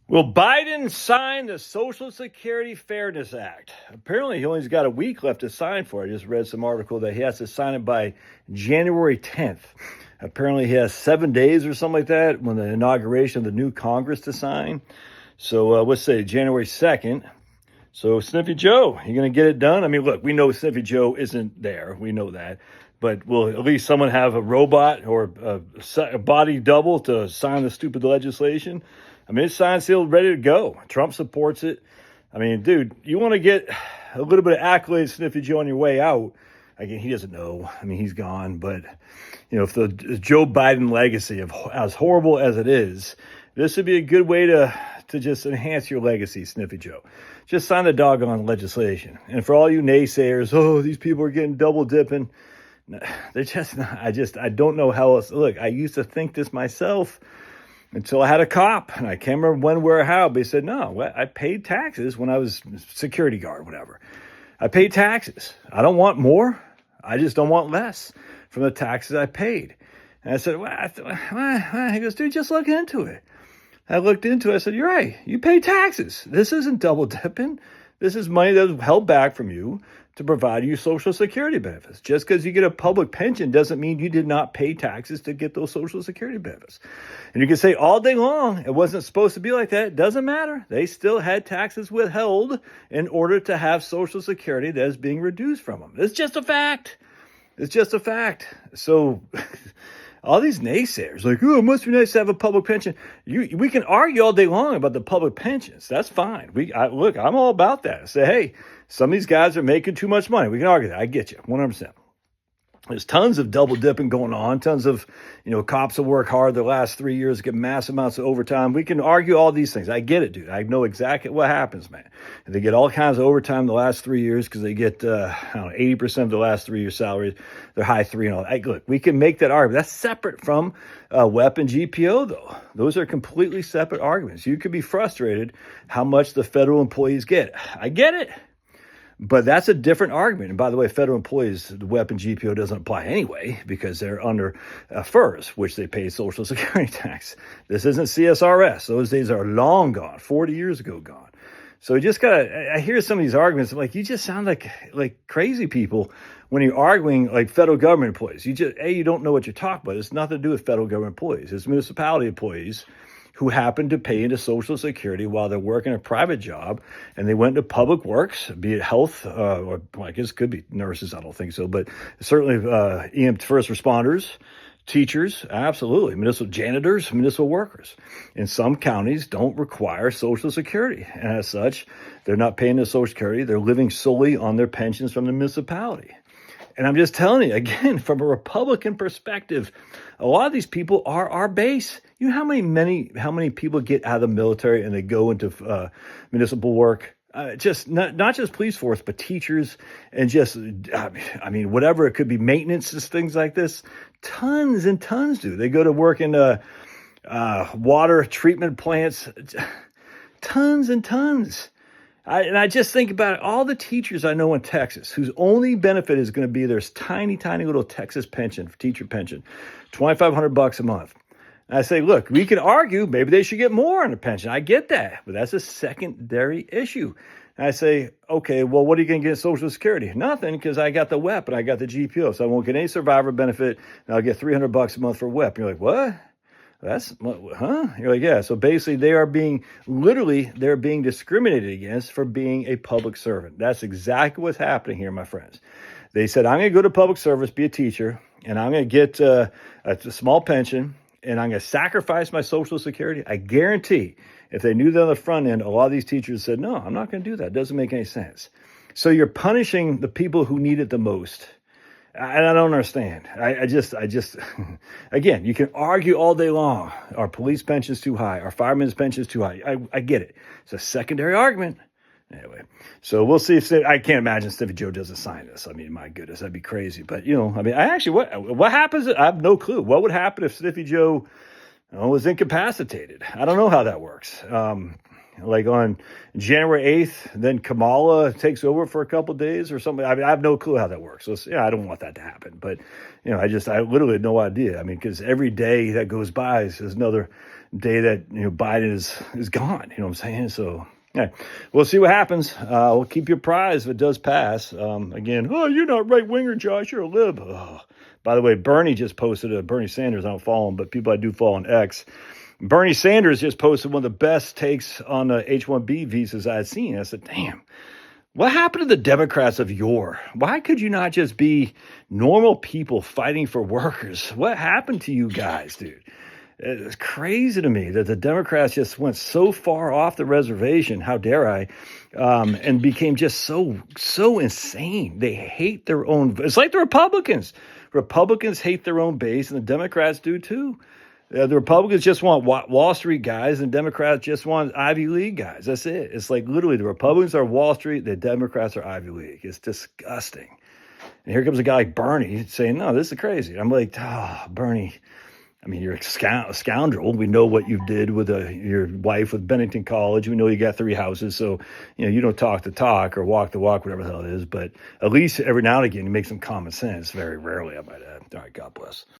Will Biden sign the Social Security Fairness Act? Apparently, he only's got a week left to sign for it. I just read some article that he has to sign it by January 10th. Apparently, he has 7 days or something like that when the inauguration of the new Congress to sign. So let's say January 2nd. So Sniffy Joe, you going to get it done? I mean, look, we know Sniffy Joe isn't there. We know that. But will at least someone have a robot or a body double to sign the stupid legislation? I mean, it's signed, sealed, ready to go. Trump supports it. I mean, dude, you want to get a little bit of accolades, Sniffy Joe, on your way out. Again, he doesn't know. I mean, he's gone. But, you know, if the Joe Biden legacy, of as horrible as it is, this would be a good way to just enhance your legacy, Sniffy Joe. Just sign the doggone legislation. And for all you naysayers, oh, these people are getting double dipping. They're just not. I don't know how else. Look, I used to think this myself until I had a cop, and I can't remember when, where, or how, but he said, no, I paid taxes when I was security guard, whatever. I paid taxes. I don't want more. I just don't want less from the taxes I paid. And I said, well, he goes, dude, just look into it. I looked into it. I said, you're right. You pay taxes. This isn't double dipping. This is money that was held back from you to provide you Social Security benefits. Just because you get a public pension doesn't mean you did not pay taxes to get those Social Security benefits. And you can say all day long, it wasn't supposed to be like that. It doesn't matter. They still had taxes withheld in order to have Social Security that is being reduced from them. It's just a fact. It's just a fact. So all these naysayers, like, oh, it must be nice to have a public pension. We can argue all day long about the public pensions. That's fine. Look, I'm all about that. I say, hey, some of these guys are making too much money. We can argue that. I get you, 100%. There's tons of double dipping going on. Tons of, cops will work hard the last 3 years, get mass amounts of overtime. We can argue all these things. I get it, dude. I know exactly what happens, man. And they get all kinds of overtime the last 3 years because they get, 80% of the last 3 years' salaries. They're high three and all that. Look, we can make that argument. That's separate from WEP and GPO, though. Those are completely separate arguments. You could be frustrated how much the federal employees get. I get it. But that's a different argument. And by the way, federal employees, the WEP and GPO doesn't apply anyway because they're under FERS, which they pay Social Security tax. This isn't CSRS. Those days are long gone, 40 years ago gone. So you just gotta, I hear some of these arguments, I'm like, you just sound like crazy people when you're arguing like federal government employees. You don't know what you're talking about. It's nothing to do with federal government employees. It's municipality employees who happen to pay into Social Security while they're working a private job, and they went to public works, be it health, or I guess it could be nurses, I don't think so, but certainly first responders, teachers, absolutely, municipal janitors, municipal workers. In some counties don't require Social Security, and as such, they're not paying the Social Security, they're living solely on their pensions from the municipality. And I'm just telling you, again, from a Republican perspective, a lot of these people are our base. You know how many people get out of the military and they go into municipal work? Just not just police force, but teachers and just, whatever. It could be maintenance, things like this. Tons and tons do. They go to work in water treatment plants. Tons and tons. I just think about it, all the teachers I know in Texas whose only benefit is going to be their tiny, tiny little Texas pension, teacher pension, $2,500 a month. And I say, look, we can argue maybe they should get more on a pension. I get that, but that's a secondary issue. And I say, okay, well, what are you going to get Social Security? Nothing, because I got the WEP and I got the GPO, so I won't get any survivor benefit, and I'll get $300 a month for WEP. And you're like, what? You're like, yeah. So basically they're being discriminated against for being a public servant. That's exactly what's happening here, my friends. They said, I'm going to go to public service, be a teacher, and I'm going to get a small pension, and I'm going to sacrifice my Social Security. I guarantee if they knew that on the front end, a lot of these teachers said, no, I'm not going to do that. It doesn't make any sense. So you're punishing the people who need it the most. And I don't understand. I just, again, you can argue all day long. Our police pension's too high. Our firemen's pension's too high. I get it. It's a secondary argument. Anyway, so we'll see I can't imagine Sniffy Joe doesn't sign this. I mean, my goodness, that'd be crazy. But, what happens? I have no clue. What would happen if Sniffy Joe was incapacitated? I don't know how that works. Like on January 8th, then Kamala takes over for a couple of days or something. I mean, I have no clue how that works. So, I don't want that to happen. But, I literally had no idea. I mean, because every day that goes by is another day that Biden is gone. You know what I'm saying? So yeah, we'll see what happens. We'll keep you apprised if it does pass. Again, oh, you're not right winger, Josh. You're a lib. Oh. By the way, Bernie just posted Bernie Sanders. I don't follow him, but people I do follow on X. Bernie Sanders just posted one of the best takes on the H-1B visas I've seen. I said, damn. What happened to the Democrats of yore? Why could you not just be normal people fighting for workers? What happened to you guys, dude? It's crazy to me that the Democrats just went so far off the reservation, how dare I, and became just so insane. They hate their own. It's like the Republicans. Republicans hate their own base, and the Democrats do too. The Republicans just want Wall Street guys, and Democrats just want Ivy League guys. That's it. It's like literally the Republicans are Wall Street, the Democrats are Ivy League. It's disgusting. And here comes a guy like Bernie saying, no, this is crazy. I'm like, Bernie, I mean, you're a scoundrel. We know what you did with your wife with Bennington College. We know you got 3 houses. So, you don't talk the talk or walk the walk, whatever the hell it is. But at least every now and again, you make some common sense. Very rarely, I might add. All right, God bless.